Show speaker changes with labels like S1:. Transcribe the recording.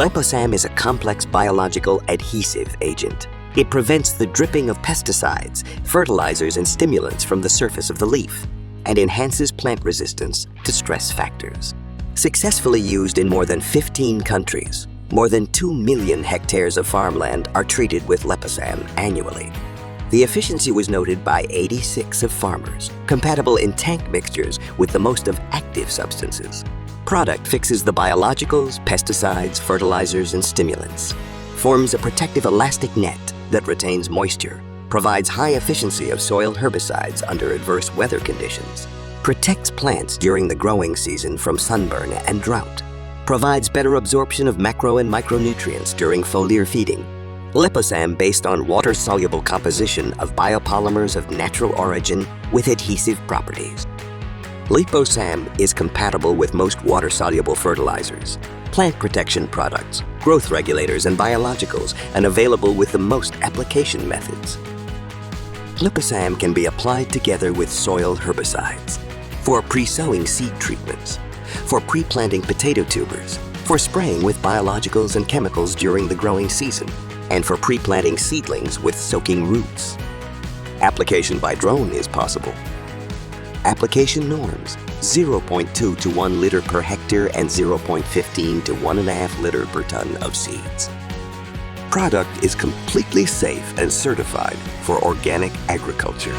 S1: Liposam is a complex biological adhesive agent. It prevents the dripping of pesticides, fertilizers, and stimulants from the surface of the leaf and enhances plant resistance to stress factors. Successfully used in more than 15 countries, more than 2 million hectares of farmland are treated with Liposam annually. The efficiency was noted by 86 of farmers, compatible in tank mixtures with the most of active substances. Product fixes the biologicals, pesticides, fertilizers, and stimulants. Forms a protective elastic net that retains moisture, provides high efficiency of soil herbicides under adverse weather conditions, protects plants during the growing season from sunburn and drought, provides better absorption of macro and micronutrients during foliar feeding. Liposam based on water-soluble composition of biopolymers of natural origin with adhesive properties. Liposam is compatible with most water-soluble fertilizers, plant protection products, growth regulators, and biologicals, and available with the most application methods. Liposam can be applied together with soil herbicides, for pre-sowing seed treatments, for pre-planting potato tubers, for spraying with biologicals and chemicals during the growing season, and for pre-planting seedlings with soaking roots. Application by drone is possible. Application norms: 0.2 to 1 liter per hectare and 0.15 to 1.5 liter per ton of seeds. Product is completely safe and certified for organic agriculture.